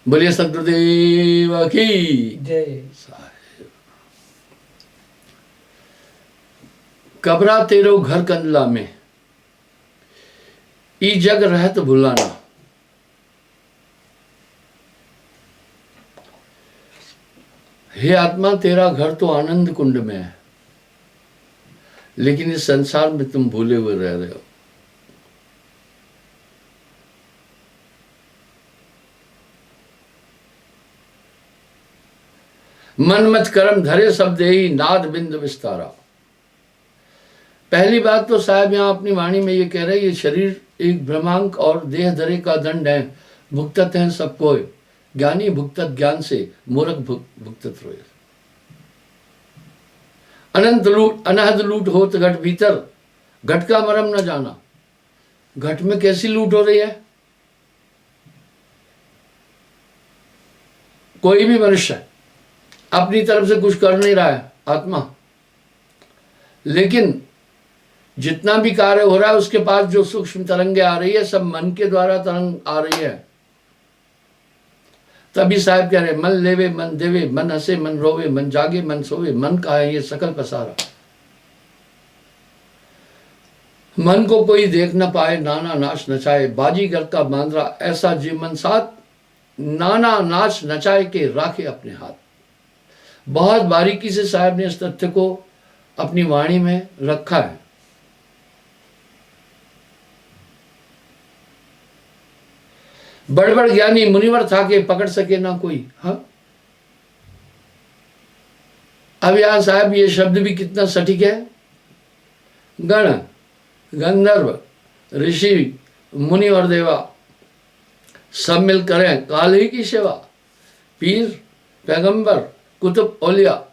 बोलिए सतगुरुदेव की जय। कबरा तेरो घर कंदला में ई जग रहत भुलाना। हे आत्मा, तेरा घर तो आनंद कुंड में है, लेकिन इस संसार में तुम भूले हुए रह रहे हो। मन मत कर्म धरे सब देही नाद बिंद विस्तारा। पहली बात तो साहब यहां अपनी वाणी में ये कह रहे हैं, ये शरीर एक भ्रमांक और देह धरे का दंड है, भुगतत है सबको। ज्ञानी भुगतत ज्ञान से, मूर्ख भुगतत रोए। अनंत लूट अनहद लूट होत घट भीतर, घट का मरम न जाना। घट में कैसी लूट हो रही है? कोई भी मनुष्य अपनी तरफ से कुछ कर नहीं रहा है आत्मा, लेकिन जितना भी कार्य हो रहा है उसके पास जो सूक्ष्म तरंगे आ रही है, सब मन के द्वारा तरंग आ रही है। तभी साहब कह रहे, मन लेवे मन देवे, मन हंसे मन रोवे, मन जागे मन सोवे, मन का है ये सकल पसारा। मन को कोई देख न पाए, नाना नाच नचाए, बाजीगर का मांदरा ऐसा जीव मन साथ, नाना नाच नचाए के राखे अपने हाथ। बहुत बारीकी से साहब ने इस तथ्य को अपनी वाणी में रखा है। बड़ बड़ ज्ञानी मुनिवर था के पकड़ सके ना कोई। हाँ, अब यहां साहब ये शब्द भी कितना सटीक है। गण गंधर्व ऋषि मुनि और देवा सब मिल करें काल ही की सेवा। पीर पैगंबर कुतुब औलिया,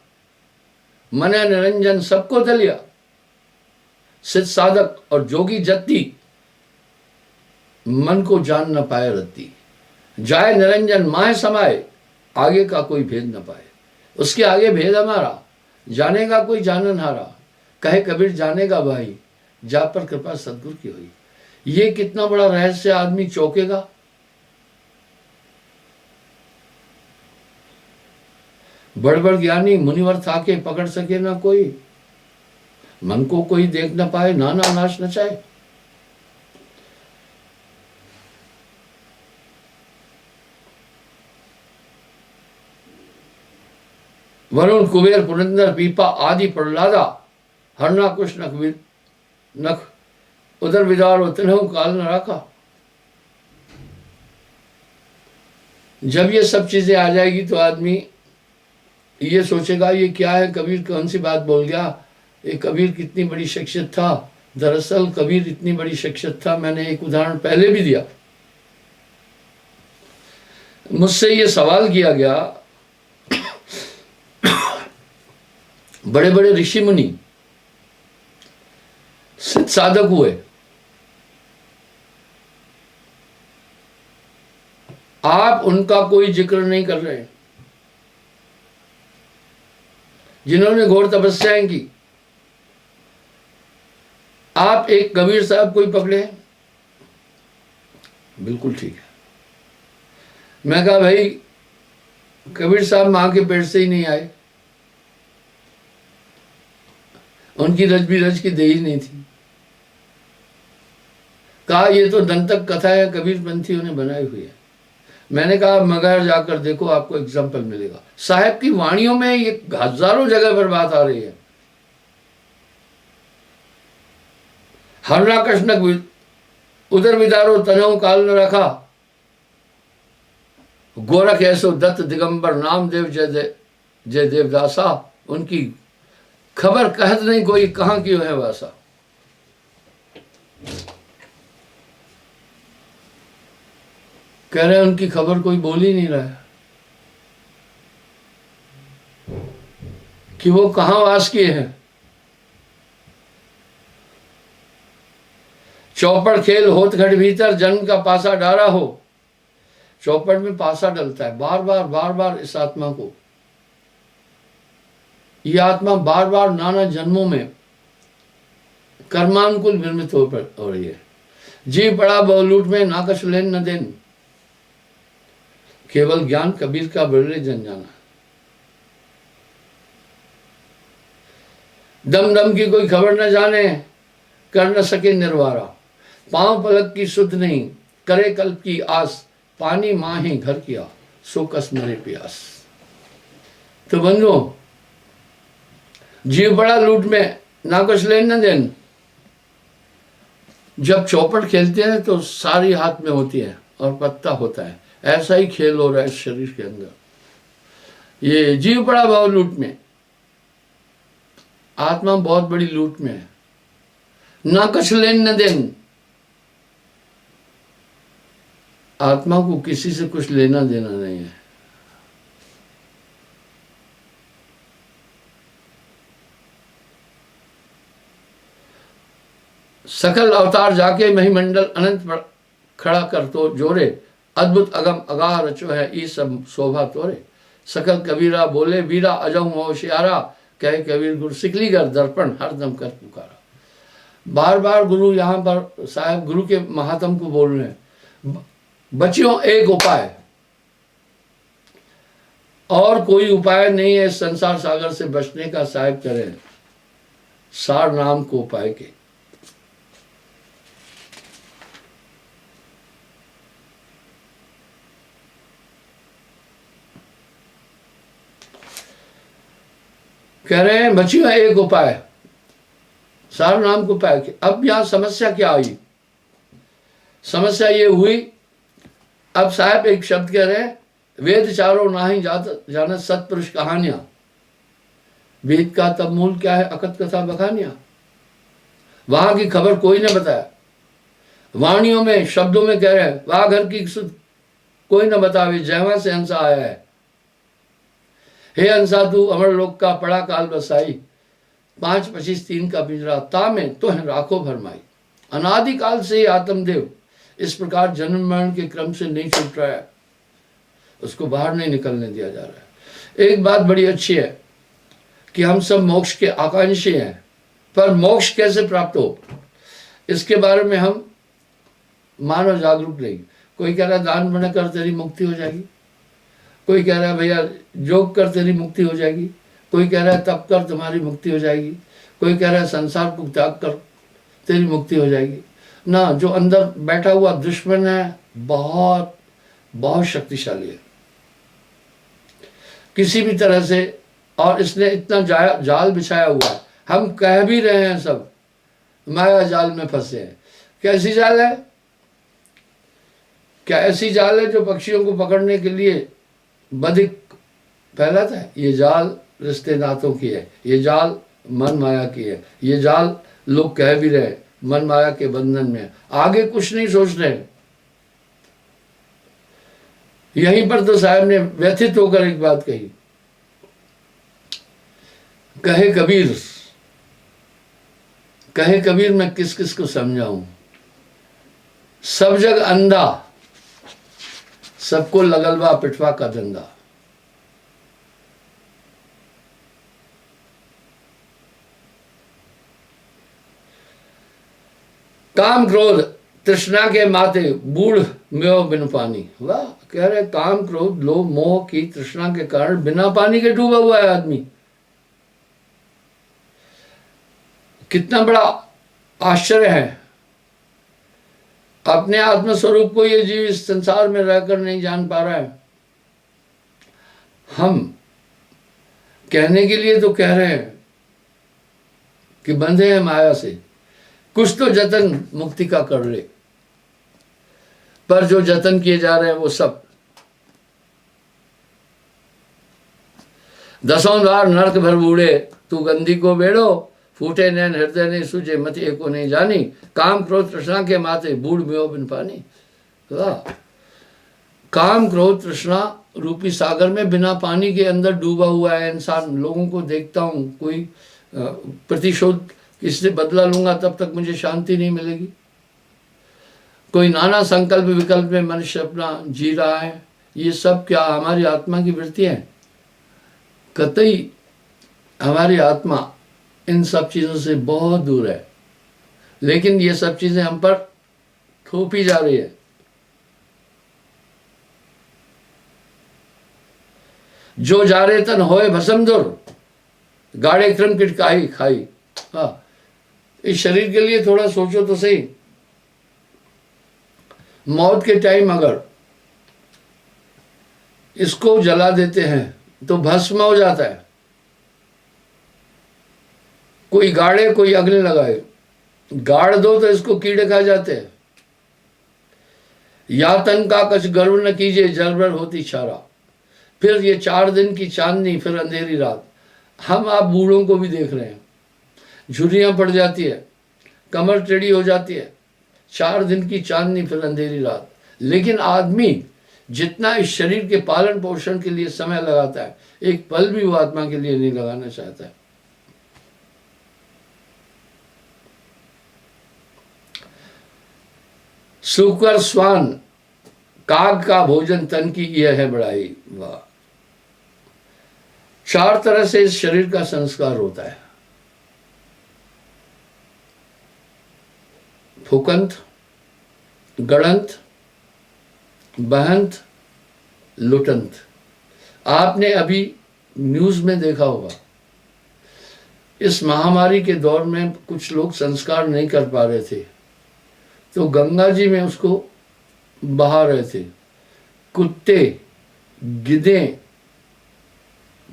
मने निरंजन सबको दलिया। सिद्ध साधक और जोगी जत्ती, मन को जान न पाए रत्ती। जाए निरंजन माय समाए, आगे का कोई भेद न पाए। उसके आगे भेद हमारा, जानेगा कोई जानन हारा। कहे कबीर जानेगा भाई, जा पर कृपा सदगुरु की हुई। ये कितना बड़ा रहस्य, आदमी चौंकेगा। बड़ बड़ ज्ञानी मुनिवर था के पकड़ सके ना कोई, मन को कोई देख न पाए, नाना नाच नचाए। वरुण कुबेर पुरंदर पीपा आदि प्रहलादा, हरना कुश नख नख उधर विदार तिन्हु काल न रखा। जब ये सब चीजें आ जाएगी तो आदमी ये सोचेगा ये क्या है, कबीर कौन सी बात बोल गया। ये कबीर कितनी बड़ी शख्सियत था। दरअसल कबीर इतनी बड़ी शख्सियत था, मैंने एक उदाहरण पहले भी दिया। मुझसे ये सवाल किया गया, बड़े बड़े ऋषि मुनि सिद्ध साधक हुए, आप उनका कोई जिक्र नहीं कर रहे। जिन्होंने घोर तपस्याएं की, आप एक कबीर साहब कोई पकड़े हैं? बिल्कुल ठीक है। मैं कहा भाई कबीर साहब मां के पेट से ही नहीं आए, उनकी रज भी रज की देही नहीं थी। कहा ये तो दंतक कथा है, कबीर पंथियों ने बनाई हुई है। मैंने कहा मगर जाकर देखो, आपको एग्जाम्पल मिलेगा। साहब की वाणियों में ये हजारों जगह पर बात आ रही है। हरना कृष्ण उधर विदारो तनहु काल न रखा, गोरख ऐसो दत्त दिगंबर नाम देव जय देवदासा। उनकी खबर कहत नहीं कोई, कहां क्यों है वासा। कह रहे उनकी खबर कोई बोल ही नहीं रहा है कि वो कहां वास किए हैं। चौपड़ खेल होत घट भीतर, जन्म का पासा डारा हो। चौपड़ में पासा डलता है बार बार इस आत्मा को। यह आत्मा बार बार नाना जन्मों में कर्मानुकूल निर्मित हो रही है। जी पड़ा बहुलूट में, नाकश लेन न देन। केवल ज्ञान कबीर का बिरले जन जाना। दम दम की कोई खबर न जाने, कर न सके निर्वारा। पांव पलक की सुध नहीं, करे कल्प की आस। पानी माही घर किया, सो कस मरे प्यास। तो बंधुओं, जीव बड़ा लूट में, ना कुछ लेन न देन। जब चौपट खेलते हैं तो सारी हाथ में होती है और पत्ता होता है। ऐसा ही खेल हो रहा है इस शरीर के अंदर। ये जीव बड़ा भाव लूट में, आत्मा बहुत बड़ी लूट में है। ना कुछ लेन न देन, आत्मा को किसी से कुछ लेना देना नहीं है। सकल अवतार जाके महिमंडल अनंत पर खड़ा कर तो जोरे। अद्भुत अगम अगाह रचो है ई सब शोभा तोरे। सकल कबीरा बोले वीरा अजम होशियारा। कहे कबीर गुरु सिकलीगर दर्पण हरदम कर पुकारा। बार बार गुरु यहाँ पर साहब गुरु के महात्म को बोल रहे हैं, बच्चियों एक उपाय, और कोई उपाय नहीं है संसार सागर से बचने का। साहब करें सार नाम को उपाय के। कह रहे हैं बच्चियों एक उपाय, सार नाम को उपाय के। अब यहां समस्या क्या आई? समस्या ये हुई, अब साहब एक शब्द कह रहे हैं, वेद चारों नाही जानत सतपुरुष कहानियां। वेद का तब मूल क्या है? अकथ कथा बखानियां। वहां की खबर कोई ने बताया। वाणियों में शब्दों में कह रहे हैं, वहां घर की सुध कोई न बतावे, जयवा से हंसा आया है। हे हंसा तू अमर लोक का पड़ा काल बसाई। 5-25-3 का पिंजरा तामे तो है राखो भरमाई। अनादिकाल से ही आत्मदेव इस प्रकार जन्म मरण के क्रम से नहीं छूट रहा है, उसको बाहर नहीं निकलने दिया जा रहा है। एक बात बड़ी अच्छी है कि हम सब मोक्ष के आकांक्षी हैं, पर मोक्ष कैसे प्राप्त हो इसके बारे में हम मानव जागरूक नहीं। कोई कह रहा है दान पुण्य कर तेरी मुक्ति हो जाएगी, कोई कह रहा है भैया योग कर तेरी मुक्ति हो जाएगी, कोई कह रहा है तप कर तुम्हारी मुक्ति हो जाएगी, कोई कह रहा है संसार को त्याग कर तेरी मुक्ति हो जाएगी। ना, जो अंदर बैठा हुआ दुश्मन है बहुत बहुत शक्तिशाली है किसी भी तरह से, और इसने इतना जाल बिछाया हुआ है। हम कह भी रहे हैं सब माया जाल में फंसे हैं। कैसी जाल है? क्या ऐसी जाल है जो पक्षियों को पकड़ने के लिए बधिक फैलाता है? ये जाल रिश्ते नातों की है, ये जाल मन माया की है, ये जाल लोग कह भी रहे मन माया के बंधन में, आगे कुछ नहीं सोच रहे। यहीं पर तो साहब ने व्यथित होकर एक बात कही, कहे कबीर मैं किस किस को समझाऊं। सब जग अंधा, सबको लगलवा पिटवा का धंधा। काम क्रोध तृष्णा के माते बूढ़ में बिन पानी। वाह, कह रहे काम क्रोध लोभ मोह की तृष्णा के कारण बिना पानी के डूबा हुआ है आदमी। कितना बड़ा आश्चर्य है। अपने आत्म स्वरूप को ये जीव इस संसार में रहकर नहीं जान पा रहा है। हम कहने के लिए तो कह रहे हैं कि बंधे हैं माया से, कुछ तो जतन मुक्ति का कर ले, पर जो जतन किए जा रहे हैं वो सब दसों द्वार नरक भर बूढ़े। तू गंदी को बेड़ो, फूटे नैन हृदय ने सूझे मत एको नहीं जानी। काम क्रोध तृष्णा के माते बूढ़ में बिन पानी। वाह, काम क्रोध तृष्णा रूपी सागर में बिना पानी के अंदर डूबा हुआ है इंसान। लोगों को देखता हूं, कोई प्रतिशोध इससे बदला लूंगा तब तक मुझे शांति नहीं मिलेगी। कोई नाना संकल्प विकल्प में मनुष्य अपना जी रहा है। ये सब क्या हमारी आत्मा की वृत्ति है? कतई हमारी आत्मा इन सब चीज़ों से बहुत दूर है, लेकिन ये सब चीज़ें हम पर थोपी जा रही है। जो जारे तन होए भसम दुर, गाड़े क्रम किटकाई खाई। हाँ, इस शरीर के लिए थोड़ा सोचो तो सही। मौत के टाइम अगर इसको जला देते हैं तो भस्म हो जाता है। कोई गाड़े, कोई अग्नि लगाए, गाड़ दो तो इसको कीड़े खा जाते हैं। या तन का कछ गर्व न कीजिए, जलबर होती छारा। फिर ये 4 दिन की चांदनी, फिर अंधेरी रात। हम आप बूढ़ों को भी देख रहे हैं, झुर्रियां पड़ जाती है, कमर टेढ़ी हो जाती है, 4 दिन की चांदनी फिर अंधेरी रात। लेकिन आदमी जितना इस शरीर के पालन पोषण के लिए समय लगाता है, एक पल भी वो आत्मा के लिए नहीं लगाना चाहता है। सुकर स्वान काग का भोजन तन की यह है बड़ाई। वाह, 4 तरह से इस शरीर का संस्कार होता है। फुकंत, गड़ंत, बहंत, लुटंत। आपने अभी न्यूज में देखा होगा, इस महामारी के दौर में कुछ लोग संस्कार नहीं कर पा रहे थे, तो गंगा जी में उसको बहा रहे थे। कुत्ते, गिद्धें,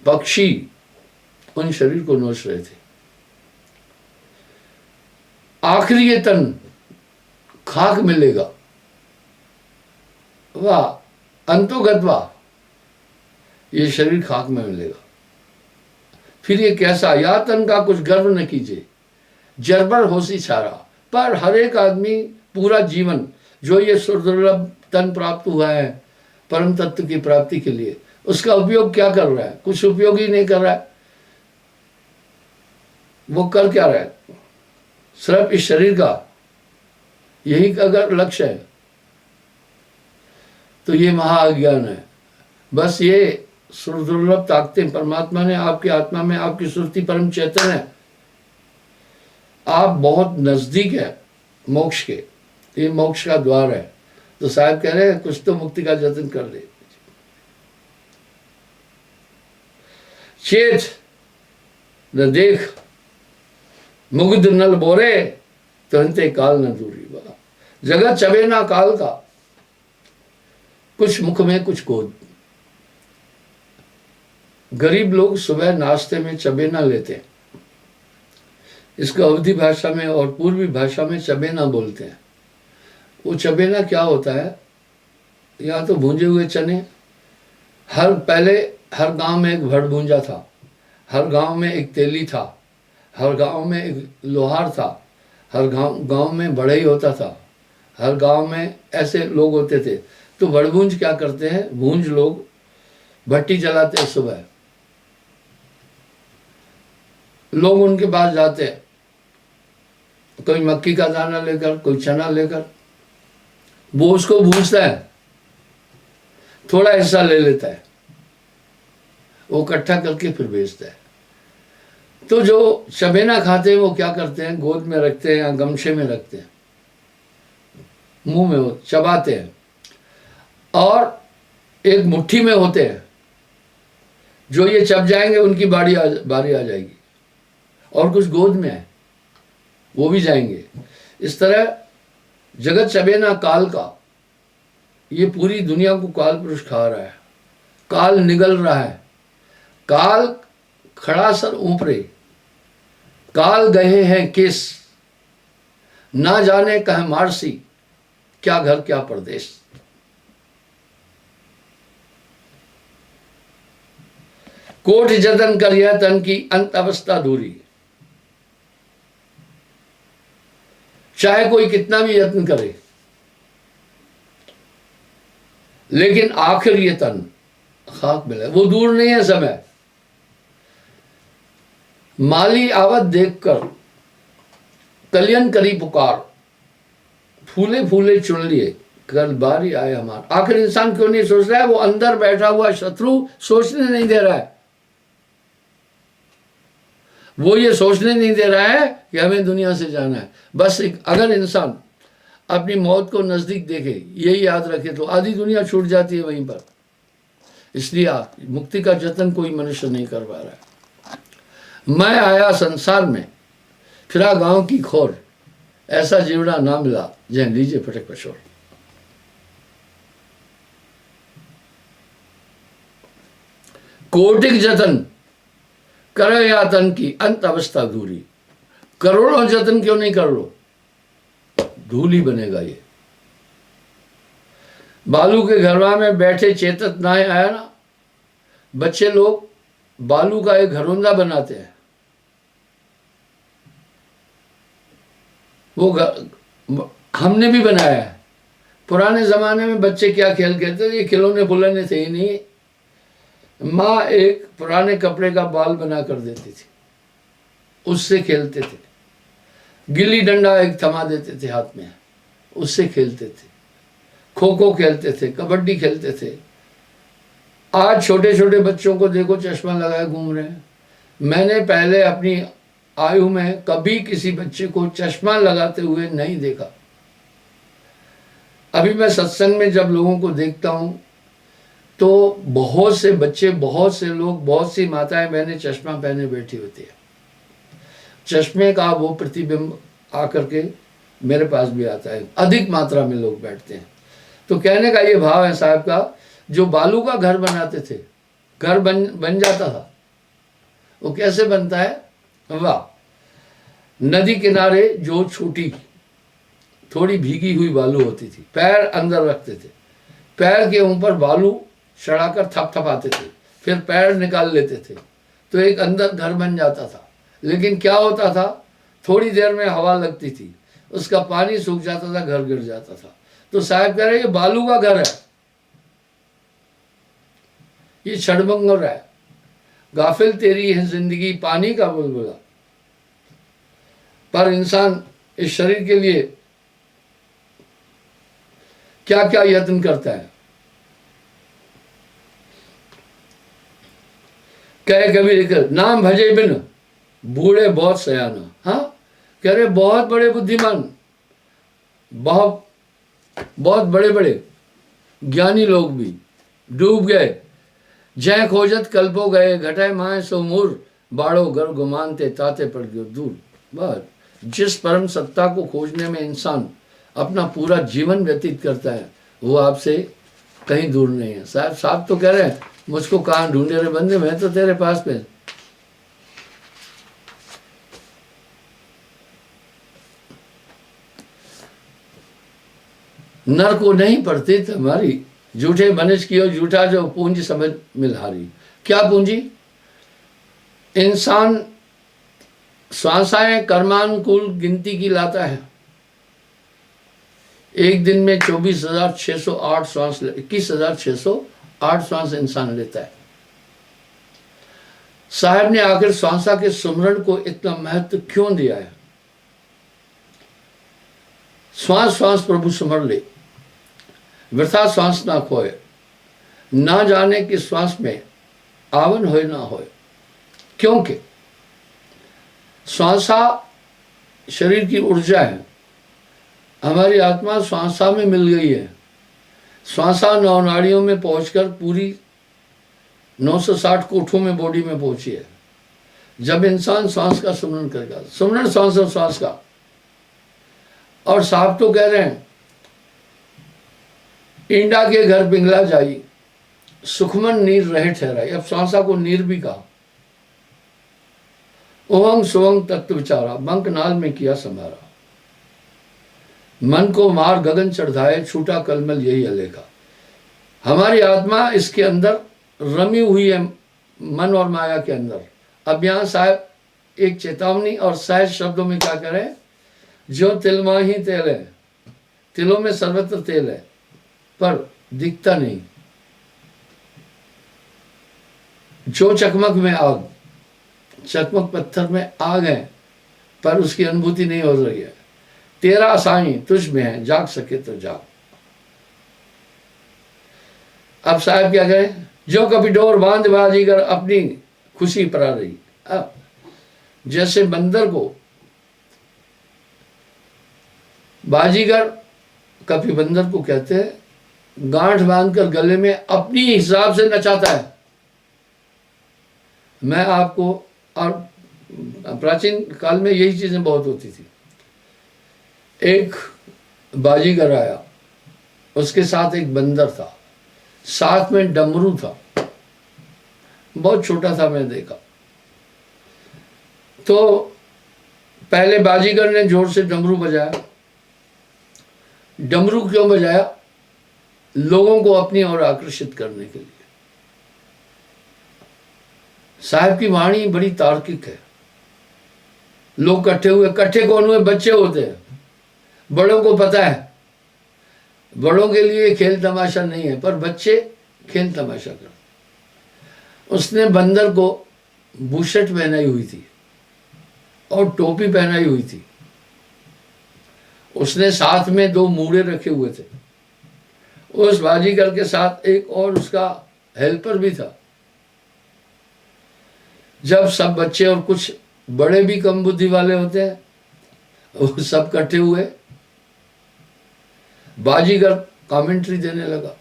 पक्षी उन शरीर को नोच रहे थे। आखिरी ये तन खाक मिलेगा। वाह, अंतोगतवा, ये शरीर खाक में मिलेगा। फिर ये कैसा, या तन का कुछ गर्व न कीजिए, जरबर होसी छारा। पर हर एक आदमी पूरा जीवन जो ये सुदुर्लभ तन प्राप्त हुआ है परम तत्व की प्राप्ति के लिए, उसका उपयोग क्या कर रहा है? कुछ उपयोग ही नहीं कर रहा है। वो कर क्या रहा है? सिर्फ इस शरीर का यही अगर लक्ष्य है तो ये महाअज्ञान है। बस ये सुदुर्लभ ताकतें परमात्मा ने आपकी आत्मा में, आपकी सुरती परम चेतन है, आप बहुत नजदीक है मोक्ष के, ये मोक्ष का द्वार है। तो साहब कह रहे हैं कुछ तो मुक्ति का जतन कर ले। चेत न देख मुग्ध नल बोरे, तुरंते काल न दूरी। बा जगत चबे ना काल का, कुछ मुख में कुछ गोद। गरीब लोग सुबह नाश्ते में चबेना लेते हैं। इसको अवधी भाषा में और पूर्वी भाषा में चबेना बोलते हैं। वो चबेना क्या होता है? या तो भूंजे हुए चने। पहले हर गांव में एक भड़ भूंजा था, हर गांव में एक तेली था, हर गांव में एक लोहार था, हर गांव में बढ़ई होता था, हर गांव में ऐसे लोग होते थे। तो भड़भूंज क्या करते हैं? भूंज लोग भट्टी जलाते हैं सुबह, लोग उनके पास जाते हैं, कोई मक्की का दाना लेकर, कोई चना लेकर, वो उसको भूंजता है, थोड़ा हिस्सा ले लेता है, वो इकट्ठा करके फिर बेचता है। तो जो चबेना खाते हैं वो क्या करते हैं? गोद में रखते हैं या गमछे में रखते हैं, मुंह में वो चबाते हैं, और एक मुट्ठी में होते हैं। जो ये चब जाएंगे उनकी बारी आ जाएगी, और कुछ गोद में है वो भी जाएंगे। इस तरह जगत चबेना काल का, ये पूरी दुनिया को काल पुरुष खा रहा है, काल निगल रहा है, काल खड़ा सर ऊपरे, काल गए हैं किस, ना जाने कह मारसी, क्या घर क्या परदेश। कोट जतन कर यह तन की अंत अवस्था दूरी। चाहे कोई कितना भी यत्न करे, लेकिन आखिर ये तन खाक मिले, वो दूर नहीं है समय। माली आवत देखकर कलियन करी पुकार, फूले फूले चुन लिए कल बारी आए हमार। आखिर इंसान क्यों नहीं सोच रहा है? वो अंदर बैठा हुआ शत्रु सोचने नहीं दे रहा है। वो ये सोचने नहीं दे रहा है कि हमें दुनिया से जाना है। बस अगर इंसान अपनी मौत को नजदीक देखे, यही याद रखे, तो आधी दुनिया छूट जाती है वहीं पर। इसलिए मुक्ति का जतन कोई मनुष्य नहीं कर पा रहा है। मैं आया संसार में, फिरा गांव की खोर, ऐसा जीवड़ा ना मिला, जय लीजिए फटक पछोड़। कोटिक जतन करो या तन की अंत अवस्था दूरी। करोड़ों जतन क्यों नहीं कर लो, धूल ही बनेगा ये। बालू के घरवा में बैठे चेतक ना आया ना, बच्चे लोग बालू का एक घरौंदा बनाते हैं। वो हमने भी बनाया है। पुराने जमाने में बच्चे क्या खेल खेलते थे, ये खिलौने फुलौने थे ही नहीं। माँ एक पुराने कपड़े का बाल बना कर देती थी, उससे खेलते थे। गिल्ली डंडा एक थमा देते थे हाथ में, उससे खेलते थे। खो खो खेलते थे, कबड्डी खेलते थे। आज छोटे छोटे बच्चों को देखो चश्मा लगाए घूम रहे हैं। मैंने पहले अपनी आयु में कभी किसी बच्चे को चश्मा लगाते हुए नहीं देखा। अभी मैं सत्संग में जब लोगों को देखता हूं तो बहुत से बच्चे, बहुत से लोग, बहुत सी माताएं बहनें चश्मा पहने बैठी होती है। चश्मे का वो प्रतिबिंब आकर के मेरे पास भी आता है। अधिक मात्रा में लोग बैठते हैं। तो कहने का ये भाव है साहब का, जो बालू का घर बनाते थे, घर बन जाता था। वो कैसे बनता है? वाह, नदी किनारे जो छोटी थोड़ी भीगी हुई बालू होती थी, पैर अंदर रखते थे, पैर के ऊपर बालू चढ़ाकर थपथपाते थे, फिर पैर निकाल लेते थे, तो एक अंदर घर बन जाता था। लेकिन क्या होता था, थोड़ी देर में हवा लगती थी, उसका पानी सूख जाता था, घर गिर जाता था। तो साहब कह रहे ये बालू का घर है, ये क्षणभंगुर है। गाफिल तेरी है जिंदगी पानी का बुलबुला। पर इंसान इस शरीर के लिए क्या क्या यत्न करता है। कहे कबीर नाम भजे बिन बूढ़े बहुत सयाना। हाँ, कह रहे बहुत बड़े बुद्धिमान, बहुत बहुत बड़े बड़े ज्ञानी लोग भी डूब गए। जय खोजत कल्पो गए, घटाए माए सो मूर, बाड़ो घर गुमानते ताते पड़ गयो दूर। बस जिस परम सत्ता को खोजने में इंसान अपना पूरा जीवन व्यतीत करता है, वो आपसे कहीं दूर नहीं है। साहब तो कह रहे हैं मुझको कहाँ ढूंढे रे बंदे, मैं तो तेरे पास पे। नर को नहीं पड़ती तुम्हारी, झूठे बनिश कियो झूठा जो पूंजी समझ मिलहारी। क्या पूंजी? इंसान श्वासाएं कर्मानुकूल गिनती की लाता है। एक दिन में 24,608 श्वास, 21,608 श्वास इंसान लेता है। साहब ने आखिर श्वासा के सुमरण को इतना महत्व क्यों दिया है? श्वास श्वास प्रभु सुमर ले, वृथा श्वास ना खोए, ना जाने कि श्वास में आवन होए ना होए। क्योंकि श्वासा शरीर की ऊर्जा है, हमारी आत्मा श्वासा में मिल गई है। श्वासा 9 नाड़ियों में पहुंचकर पूरी 960 कोठों में बॉडी में पहुंची है। जब इंसान श्वास का सुमरण करेगा, सुमरण श्वास और श्वास का। और साहब तो कह रहे हैं इंडा के घर पिंगला जाई, सुखमन नीर रहे ठहराई। अब श्वासा को नीर भी कहा। ओहंग सोहंग तत्व विचारा, बंक नाल में किया समारा। मन को मार गगन चढ़ाए, छूटा कलमल यही अलेखा। हमारी आत्मा इसके अंदर रमी हुई है, मन और माया के अंदर। अब यहाँ साहब एक चेतावनी और सहज शब्दों में क्या करें, जो तिलमा ही तेल है, तिलों में सर्वत्र तेल है पर दिखता नहीं। जो चकमक में आग, चकमक पत्थर में आग है पर उसकी अनुभूति नहीं हो रही है। तेरा साईं तुझ में है, जाग सके तो जाग। अब साहब क्या करें, जो कभी डोर बांध बाजीगर अपनी खुशी परा रही। अब जैसे बंदर को बाजीगर, कभी बंदर को कहते हैं गांठ बांधकर गले में अपनी हिसाब से नचाता है। मैं आपको, और प्राचीन काल में यही चीजें बहुत होती थी। एक बाजीगर आया, उसके साथ एक बंदर था, साथ में डमरू था, बहुत छोटा था, मैं देखा। तो पहले बाजीगर ने जोर से डमरू बजाया। डमरू क्यों बजाया? लोगों को अपनी ओर आकर्षित करने के लिए। साहब की वाणी बड़ी तार्किक है। लोग इकट्ठे हुए, इकट्ठे कौन हुए? बच्चे होते हैं। बड़ों को पता है, बड़ों के लिए खेल तमाशा नहीं है, पर बच्चे खेल तमाशा करते। उसने बंदर को बुशर्ट पहनाई हुई थी और टोपी पहनाई हुई थी। उसने साथ में 2 मूड़े रखे हुए थे। उस बाजीगर के साथ एक और उसका हेल्पर भी था। जब सब बच्चे और कुछ बड़े भी कम बुद्धि वाले होते हैं, वो सब इकट्ठे हुए, बाजीगर कमेंट्री देने लगा,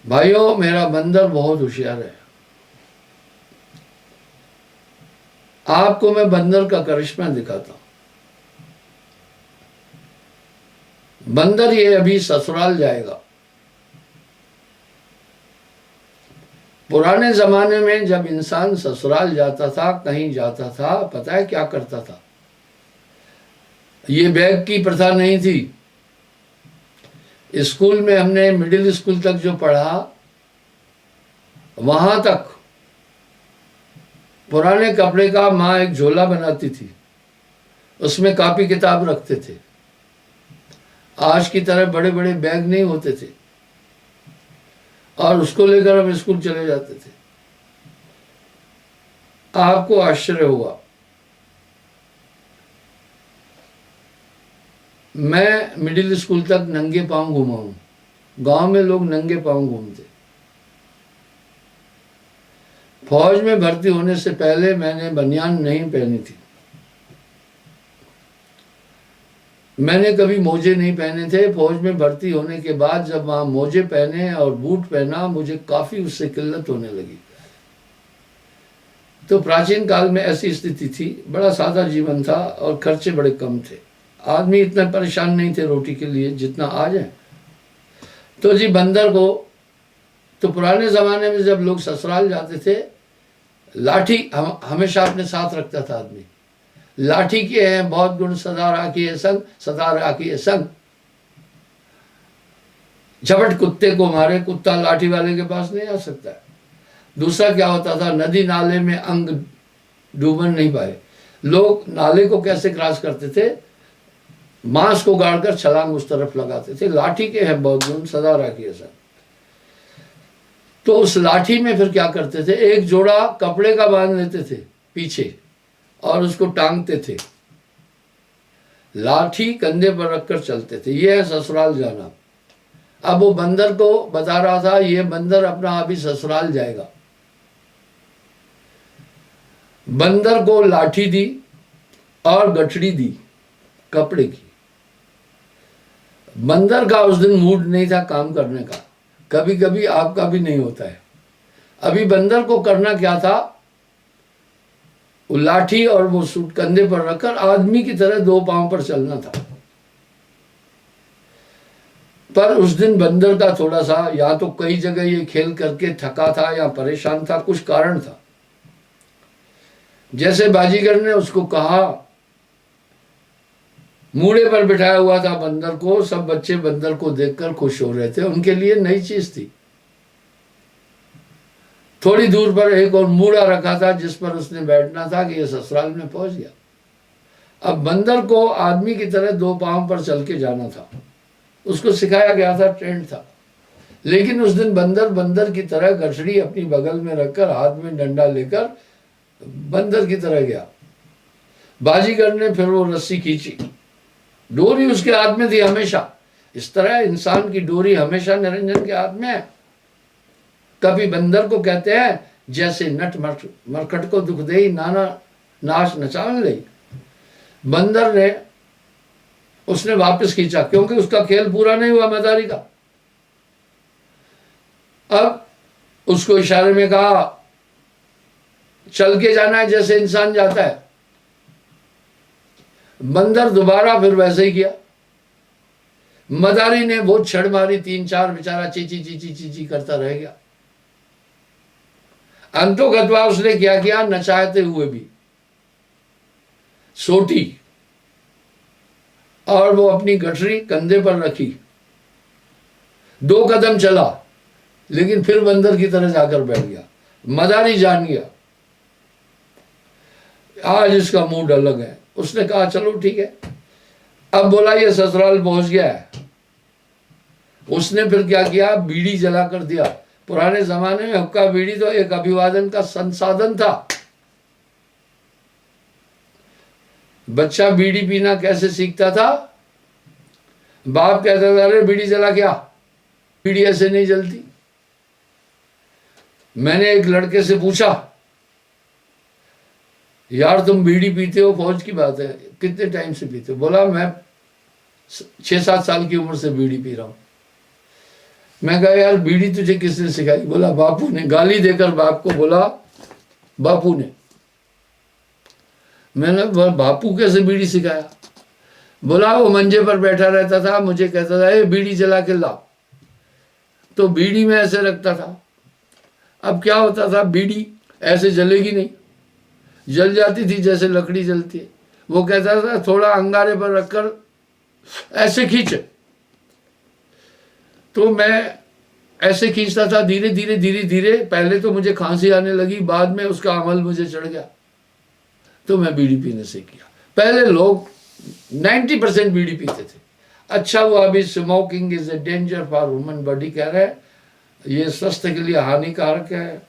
भाइयों मेरा बंदर बहुत होशियार है, आपको मैं बंदर का करिश्मा दिखाता हूं। बंदर ये अभी ससुराल जाएगा। पुराने जमाने में जब इंसान ससुराल जाता था, कहीं जाता था, पता है क्या करता था? ये बैग की प्रथा नहीं थी। स्कूल में हमने मिडिल स्कूल तक जो पढ़ा, वहां तक पुराने कपड़े का माँ एक झोला बनाती थी, उसमें कॉपी किताब रखते थे। आज की तरह बड़े बड़े बैग नहीं होते थे, और उसको लेकर हम स्कूल चले जाते थे। आपको आश्चर्य होगा, मैं मिडिल स्कूल तक नंगे पांव घूमा हूं। गांव में लोग नंगे पांव घूमते। फौज में भर्ती होने से पहले मैंने बनियान नहीं पहनी थी। मैंने कभी मोजे नहीं पहने थे। फौज में भर्ती होने के बाद जब वहां मोजे पहने और बूट पहना, मुझे काफी उससे किल्लत होने लगी। तो प्राचीन काल में ऐसी स्थिति थी, बड़ा सादा जीवन था और खर्चे बड़े कम थे। आदमी इतना परेशान नहीं थे रोटी के लिए जितना आज है। तो जी बंदर को, तो पुराने जमाने में जब लोग ससुराल जाते थे, लाठी हमेशा अपने साथ रखता था आदमी। लाठी के हैं बहुत गुण, सदा राखिए संग, सदा राखिए संग। झपट कुत्ते को मारे, कुत्ता लाठी वाले के पास नहीं आ सकता है। दूसरा क्या होता था, नदी नाले में अंग डूबन नहीं पाए। लोग नाले को कैसे क्रॉस करते थे? मांस को गाड़कर छलांग उस तरफ लगाते थे। लाठी के हैं बहुत गुण, सदा राखिए संग। तो उस लाठी में फिर क्या करते थे, एक जोड़ा कपड़े का बांध लेते थे पीछे और उसको टांगते थे। लाठी कंधे पर रखकर चलते थे। यह है ससुराल जाना। अब वो बंदर को बता रहा था, ये बंदर अपना अभी ससुराल जाएगा। बंदर को लाठी दी और गठड़ी दी कपड़े की। बंदर का उस दिन मूड नहीं था काम करने का। कभी कभी आपका भी नहीं होता है। अभी बंदर को करना क्या था, वो लाठी और वो सूट कंधे पर रखकर आदमी की तरह 2 पांव पर चलना था। पर उस दिन बंदर का थोड़ा सा, या तो कई जगह ये खेल करके थका था या परेशान था, कुछ कारण था। जैसे बाजीगर ने उसको कहा, मूड़े पर बिठाया हुआ था बंदर को। सब बच्चे बंदर को देखकर खुश हो रहे थे, उनके लिए नई चीज थी। थोड़ी दूर पर एक और मूड़ा रखा था जिस पर उसने बैठना था कि ये ससुराल में पहुंच गया। अब बंदर को आदमी की तरह 2 पांव पर चल के जाना था। उसको सिखाया गया था, ट्रेंड था। लेकिन उस दिन बंदर बंदर की तरह गठड़ी अपनी बगल में रखकर, हाथ में डंडा लेकर बंदर की तरह गया। बाजीगर ने फिर वो रस्सी खींची। डोरी उसके हाथ में थी हमेशा। इस तरह इंसान की डोरी हमेशा निरंजन के हाथ में है। कभी बंदर को कहते हैं, जैसे नट मरकट को दुख दे नाना नाश नचान ले। बंदर ने, उसने वापस खींचा क्योंकि उसका खेल पूरा नहीं हुआ मदारी का। अब उसको इशारे में कहा चल के जाना है जैसे इंसान जाता है। बंदर दोबारा फिर वैसे ही किया। मदारी ने बहुत छड़ मारी, 3-4 बेचारा चीची चीची चीची करता रह गया। अंतोगत्वा उसने क्या किया, नचाते हुए भी सोटी और वो अपनी गठरी कंधे पर रखी, 2 कदम चला, लेकिन फिर बंदर की तरह जाकर बैठ गया। मदारी जान गया आज इसका मूड अलग है। उसने कहा चलो ठीक है। अब बोला ये ससुराल पहुंच गया है। उसने फिर क्या किया, बीड़ी जला कर दिया। पुराने जमाने में हुक्का बीड़ी तो एक अभिवादन का संसाधन था। बच्चा बीड़ी पीना कैसे सीखता था, बाप कहता था अरे बीड़ी जला क्या, बीड़ी ऐसे नहीं जलती। मैंने एक लड़के से पूछा यार तुम बीड़ी पीते हो, फौज की बात है, कितने टाइम से पीते हो? बोला मैं 6-7 साल की उम्र से बीड़ी पी रहा हूं। मैं कहा यार बीड़ी तुझे किसने सिखाई? बोला बापू ने। गाली देकर बाप को बोला बापू ने। मैंने बापू कैसे बीड़ी सिखाया? बोला वो मंजे पर बैठा रहता था, मुझे कहता था ए बीड़ी जला के ला, तो बीड़ी में ऐसे रखता था। अब क्या होता था, बीड़ी ऐसे जलेगी नहीं, जल जाती थी जैसे लकड़ी जलती है। वो कहता था थोड़ा अंगारे पर रखकर ऐसे खींच, तो मैं ऐसे खींचता था धीरे धीरे धीरे धीरे। पहले तो मुझे खांसी आने लगी, बाद में उसका अमल मुझे चढ़ गया, तो मैं बीड़ी पीने से किया। पहले लोग 90% बीड़ी पीते थे। अच्छा हुआ अभी smoking is a danger for woman body कह रहे हैं, ये स्वास्थ्य के लिए हानिकारक है,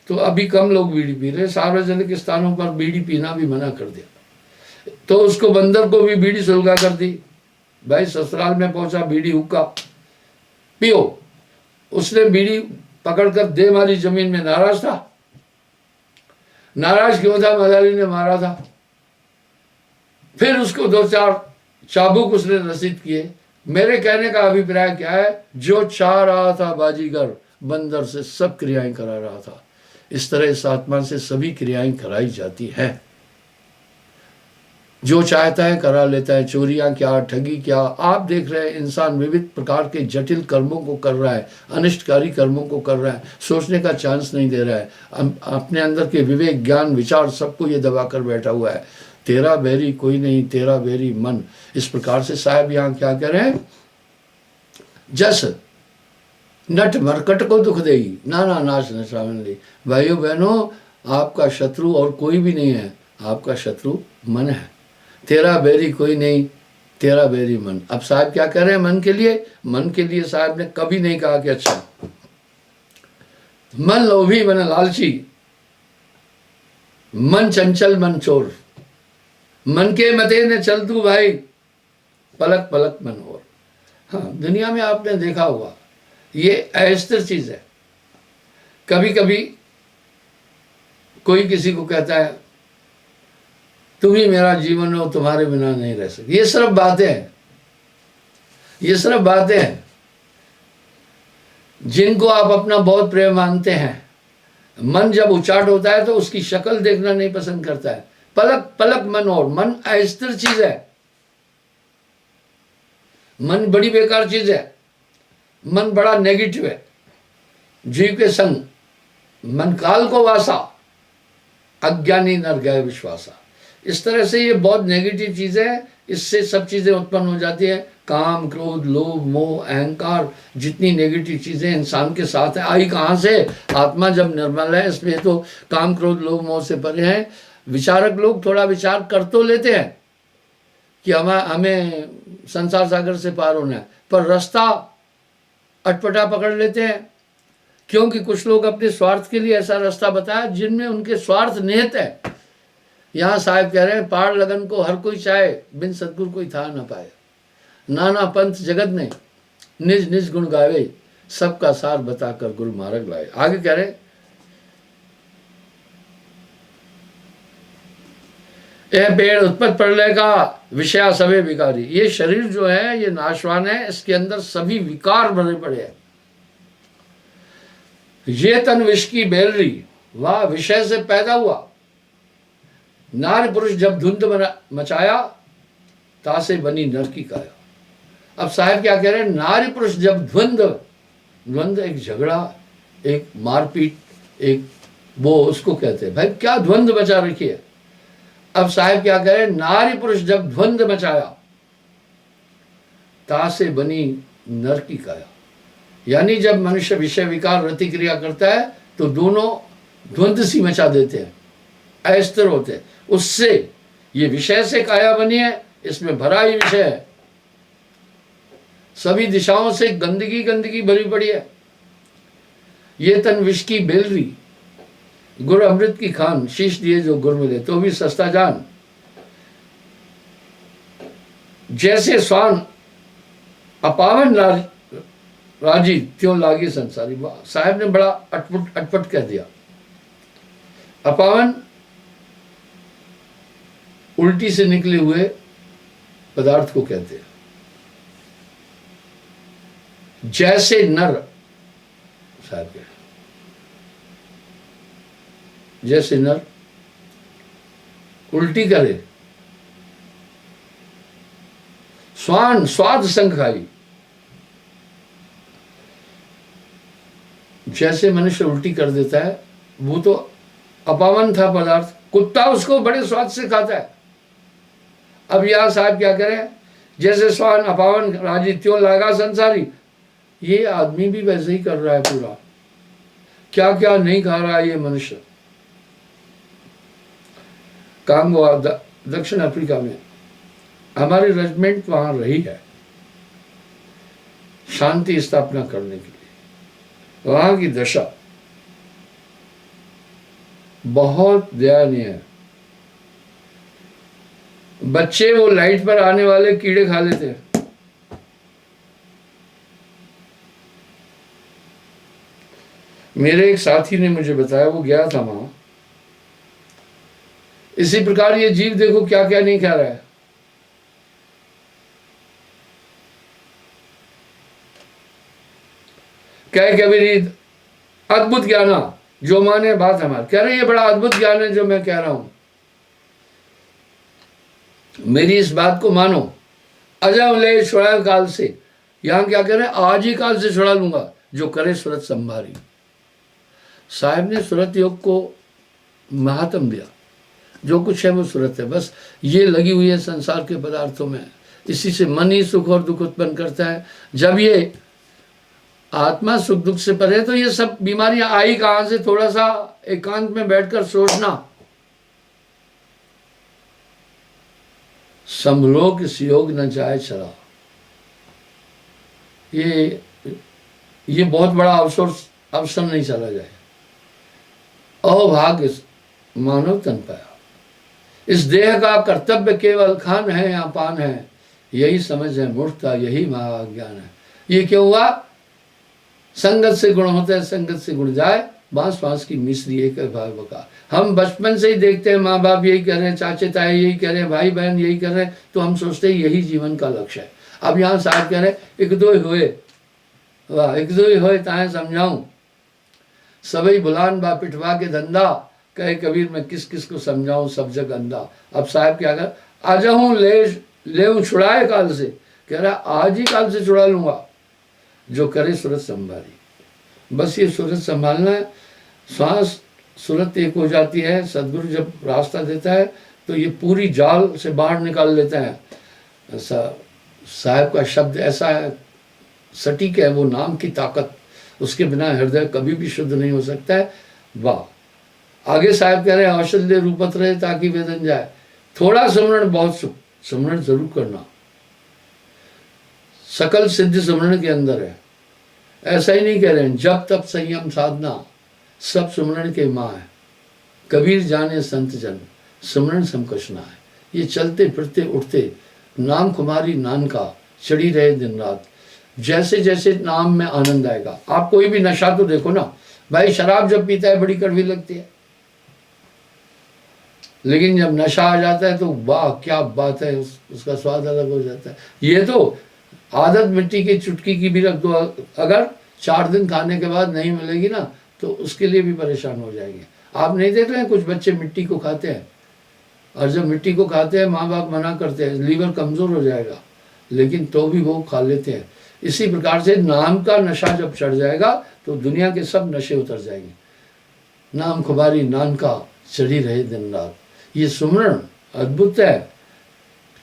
तो अभी कम लोग बीड़ी पी रहे। सार्वजनिक स्थानों पर बीड़ी पीना भी मना कर दिया। तो उसको बंदर को भी बीड़ी सुलगा कर दी। भाई ससुराल में पहुंचा, बीड़ी हुक्का पियो। उसने बीड़ी पकड़कर दे मारी जमीन में। नाराज था। नाराज क्यों था? मदारी ने मारा था। फिर उसको 2-4 चाबुक उसने रसीद किए। मेरे कहने का अभिप्राय क्या है, जो चाह रहा था बाजीगर बंदर से सब क्रियाएं करा रहा था। इस तरह इस आत्मा से सभी क्रियाएं कराई जाती हैं। जो चाहता है करा लेता है। चोरियां क्या, ठगी क्या, आप देख रहे हैं इंसान विविध प्रकार के जटिल कर्मों को कर रहा है, अनिष्टकारी कर्मों को कर रहा है, सोचने का चांस नहीं दे रहा है। अपने अंदर के विवेक ज्ञान विचार सबको ये दबा कर बैठा हुआ है। तेरा बैरी कोई नहीं, तेरा बैरी मन। इस प्रकार से साहब यहाँ क्या कह रहे हैं, जस नट मरकट को दुख देगी, नाना नाश नशावन ली। भाइयों बहनों, आपका शत्रु और कोई भी नहीं है, आपका शत्रु मन है। तेरा बैरी कोई नहीं, तेरा बैरी मन। अब साहब क्या कह रहे हैं मन के लिए? मन के लिए साहब ने कभी नहीं कहा कि अच्छा मन लोभी मन लालची, मन चंचल मन चोर, मन के मते ने चल तू भाई, पलक पलक मन और। हाँ, दुनिया में आपने देखा होगा ये अस्थिर चीज है। कभी कभी कोई किसी को कहता है तुम ही मेरा जीवन हो, तुम्हारे बिना नहीं रह सकते। ये सिर्फ बातें हैं, ये सिर्फ बातें हैं। जिनको आप अपना बहुत प्रेम मानते हैं, मन जब उचाट होता है तो उसकी शक्ल देखना नहीं पसंद करता है। पलक पलक मन और। मन अस्थिर चीज है, मन बड़ी बेकार चीज है, मन बड़ा नेगेटिव है। जीव के संग मन काल को वासा, अज्ञानी नर गए विश्वासा। इस तरह से ये बहुत नेगेटिव चीजें है। इससे सब चीजें उत्पन्न हो जाती है, काम क्रोध लोभ मोह अहंकार। जितनी नेगेटिव चीजें इंसान के साथ है, आई कहाँ से? आत्मा जब निर्मल है इसमें तो काम क्रोध लोभ मोह से परे है। विचारक लोग थोड़ा विचार कर तो लेते हैं कि हमें संसार सागर से पार होना है, पर रास्ता अटपटा पकड़ लेते हैं। क्योंकि कुछ लोग अपने स्वार्थ के लिए ऐसा रास्ता बताया जिनमें उनके स्वार्थ निहित है। यहाँ साहब कह रहे हैं पार लगन को हर कोई चाहे, बिन सदगुरु कोई था न पाए। नाना पंथ जगत ने निज निज गुण गावे, सबका सार बताकर गुरु मार्ग लाए। आगे कह रहे यह पेड़ उत्पत्ति प्रलय का विषया सवे विकारी। ये शरीर जो है ये नाशवान है, इसके अंदर सभी विकार भरे पड़े हैं। ये तन विष की बेलरी, वह विषय से पैदा हुआ। नारी पुरुष जब धुंध मचाया, तासे बनी नर की काया। अब साहब क्या कह रहे हैं, नारी पुरुष जब द्वंद्व एक झगड़ा, एक मारपीट, एक वो उसको कहते हैं। भाई क्या द्वंद्व मचा रखी है। अब साहब क्या कह रहे हैं, नारी पुरुष जब द्वंद्व मचाया, तासे बनी नर की काया। यानी जब मनुष्य विषय विकार रतिक्रिया करता है तो दोनों द्वंद्व सी मचा देते हैं, अस्थिर होते हैं। उससे ये विषय से काया बनी है, इसमें भरा ही विषय है, सभी दिशाओं से गंदगी गंदगी भरी पड़ी है। ये तन विष की बेलरी, गुर अमृत की खान, शीश दिए जो गुर मिले तो भी सस्ता जान। जैसे स्वान अपावन राजी, त्यों लागे संसारी। साहब ने बड़ा अटपट कह दिया। अपावन उल्टी से निकले हुए पदार्थ को कहते हैं। जैसे नर, साहब कह, जैसे नर उल्टी करे, स्वान स्वाद संग खाई। जैसे मनुष्य उल्टी कर देता है, वो तो अपावन था पदार्थ, कुत्ता उसको बड़े स्वाद से खाता है। अब यहां साहब क्या करें, जैसे स्वान अपावन राजी, त्यों लागा संसारी। ये आदमी भी वैसे ही कर रहा है पूरा, क्या क्या नहीं खा रहा है ये मनुष्य। कांगो दक्षिण अफ्रीका में हमारी रेजिमेंट वहां रही है शांति स्थापना करने के लिए। वहां की दशा बहुत दयनीय है। बच्चे वो लाइट पर आने वाले कीड़े खा लेते हैं। मेरे एक साथी ने मुझे बताया, वो गया था वहां, इसी प्रकार ये जीव देखो क्या क्या नहीं खा रहा है। कह कबीर अद्भुत ज्ञान, जो माने बात हमारी। कह रहे ये बड़ा अद्भुत ज्ञान है जो मैं कह रहा हूं, मेरी इस बात को मानो। अजय ले छुड़ा काल से, यहां क्या कह रहे हैं, आज ही काल से छुड़ा लूंगा जो करे सुरत संभारी। साहब ने सुरत योग को महात्म दिया, जो कुछ है वो सुरत है। बस ये लगी हुई है संसार के पदार्थों में, इसी से मन ही सुख और दुख उत्पन्न करता है। जब ये आत्मा सुख दुख से परे, तो ये सब बीमारियां आई कहां से। थोड़ा सा एकांत में बैठकर सोचना, संभलो किस योग न जाए चला। ये बहुत बड़ा अवसर नहीं चला जाए। अभाग्य मानव तन पाया, इस देह का कर्तव्य केवल खान है या पान है, यही समझ है मूर्खता, यही महाज्ञान है। ये क्यों हुआ, संगत से गुण होता है, संगत से गुण जाए, बांस बांस की मिश्री एक भाई बका। हम बचपन से ही देखते हैं, माँ बाप यही कर रहे हैं, चाचे ताए यही कर रहे हैं, भाई बहन यही कर रहे हैं, तो हम सोचते हैं यही जीवन का लक्ष्य है। अब यहाँ साहब कह रहे एक दो ही होए, वाह एक दो ही होए ताए समझाऊं, सबई बुलान बा पिटवा के धंधा, कहे कबीर मैं किस किस को समझाऊं, सब जग अंधा। अब साहब क्या कर, आ जाऊं ले छुड़ाए काल से, कह रहा आज ही काल से छुड़ा लूंगा जो करे सूरत संभाली। बस ये सूरत संभालना है, श्वास सूरत एक हो जाती है। सदगुरु जब रास्ता देता है तो ये पूरी जाल से बाहर निकाल लेता है। साहब का शब्द ऐसा है, सटीक है, वो नाम की ताकत, उसके बिना हृदय कभी भी शुद्ध नहीं हो सकता है। वाह, आगे साहब कह रहे हैं औषध रूपत रहे ताकि वेदन जाए। थोड़ा सुमरण बहुत सुख, सुमरण जरूर करना, सकल सिद्ध सुमरण के अंदर है। ऐसा ही नहीं कह रहे हैं जब तब संयम साधना सब सुमरण के माँ है। कबीर जाने संत जन सुमरण समकश ना है। ये चलते फिरते उठते नाम कुमारी नान का चढ़ी रहे दिन रात। जैसे जैसे नाम में आनंद आएगा। आप कोई भी नशा तो देखो ना भाई, शराब जब पीता है बड़ी कड़वी लगती है, लेकिन जब नशा आ जाता है तो वाह क्या बात है, उसका स्वाद अलग हो जाता है। ये तो आदत मिट्टी की चुटकी की भी रख दो, अगर 4 दिन खाने के बाद नहीं मिलेगी ना तो उसके लिए भी परेशान हो जाएंगे। आप नहीं देख रहे हैं कुछ बच्चे मिट्टी को खाते हैं, और जब मिट्टी को खाते हैं माँ बाप मना करते हैं लीवर कमज़ोर हो जाएगा, लेकिन तो भी वो खा लेते हैं। इसी प्रकार से नाम का नशा जब चढ़ जाएगा तो दुनिया के सब नशे उतर जाएंगे। नाम खुमारी नानका चढ़ी रहे दिन रात, ये सुमरण अद्भुत है।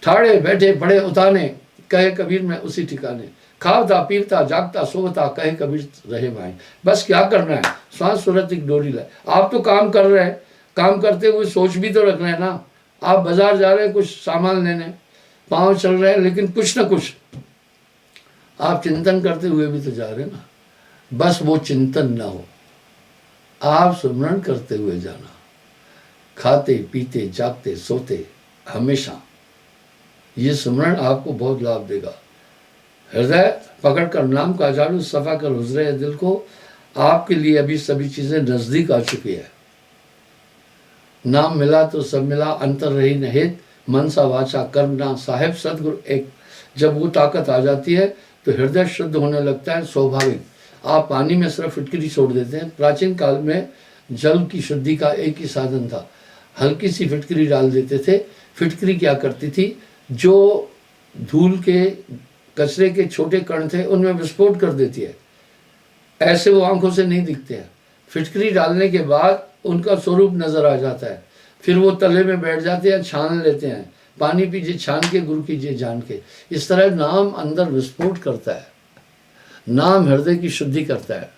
ठाड़े बैठे पड़े उताने, कहे कबीर में उसी ठिकाने, खावता पीवता जागता सोवता, कहे कबीर रहे माए। बस क्या करना है, श्वास सूरत एक डोरी लाए। आप तो काम कर रहे हैं, काम करते हुए सोच भी तो रख रहे हैं ना। आप बाजार जा रहे हैं कुछ सामान लेने, पाँव चल रहे हैं, लेकिन कुछ ना कुछ आप चिंतन करते हुए भी तो जा रहे हैं ना। बस वो चिंतन ना हो, आप सुमरण करते हुए जाना, खाते पीते जागते सोते हमेशा। ये सुमरण आपको बहुत लाभ देगा। हृदय पकड़कर नाम का झाड़ू सफा कर हुजरे दिल को, आपके लिए अभी सभी चीजें नजदीक आ चुकी है। नाम मिला तो सब मिला, अंतर रही न हेत, मनसा वाचा कर्म ना साहेब सदगुरु एक। जब वो ताकत आ जाती है तो हृदय शुद्ध होने लगता है, स्वाभाविक। आप पानी में सिर्फ फिटकरी छोड़ देते हैं। प्राचीन काल में जल की शुद्धि का एक ही साधन था, हल्की सी फिटकरी डाल देते थे। फिटकरी क्या करती थी, जो धूल के कचरे के छोटे कण थे उनमें विस्फोट कर देती है। ऐसे वो आंखों से नहीं दिखते हैं। फिटकरी डालने के बाद उनका स्वरूप नजर आ जाता है। फिर वो तले में बैठ जाते हैं, छान लेते हैं। पानी पीजिए छान के, गुरु कीजिए जान के। इस तरह नाम अंदर विस्फोट करता है। नाम हृदय की शुद्धि करता है।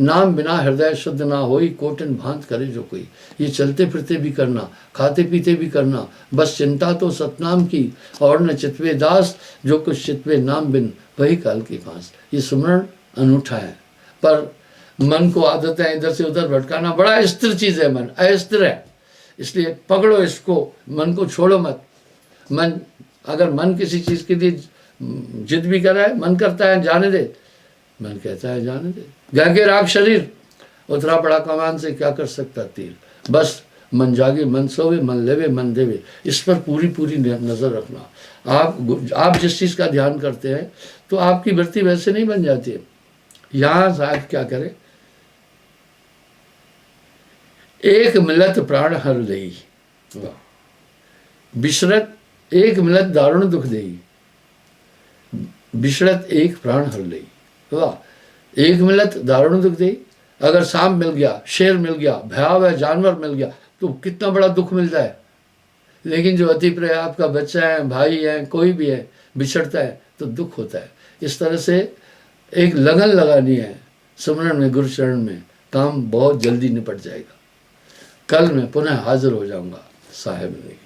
नाम बिना हृदय शुद्ध ना होई, कोटिन भांत करे जो कोई। ये चलते फिरते भी करना, खाते पीते भी करना, बस चिंता तो सतनाम की, और न चितवे दास, जो कुछ चितवे नाम बिन वही काल की फांस। ये सुमरण अनूठा है, पर मन को आदत है इधर से उधर भटकाना। बड़ा स्थिर चीज़ है मन, अस्थिर है, इसलिए पकड़ो इसको, मन को छोड़ो मत। मन अगर मन किसी चीज़ के लिए जिद भी कर रहा है, मन करता है जाने दे, मन कहता है जाने दे। गहके राग शरीर, उतरा पड़ा कमान से क्या कर सकता तीर। बस मन जागे मन सोवे, मन लेवे मन देवे। इस पर पूरी पूरी नज़र रखना। आप जिस चीज़ का ध्यान करते हैं तो आपकी वृत्ति वैसे नहीं बन जाती है। यहाँ साहब क्या करें, एक मिलत प्राण हर लई, बिशरत एक मिलत दारुण दुख देई, बिशरत एक प्राण हर लई। वाह, एक मिलत दारुण दुख देई। अगर सांप मिल गया, शेर मिल गया, भयावह जानवर मिल गया तो कितना बड़ा दुख मिलता है। लेकिन जो अति प्रिय आपका बच्चा है, भाई है, कोई भी है, बिछड़ता है तो दुख होता है। इस तरह से एक लगन लगानी है सुमरण में, गुरु चरण में, काम बहुत जल्दी निपट जाएगा। कल मैं पुनः हाजिर हो जाऊंगा साहेब ने।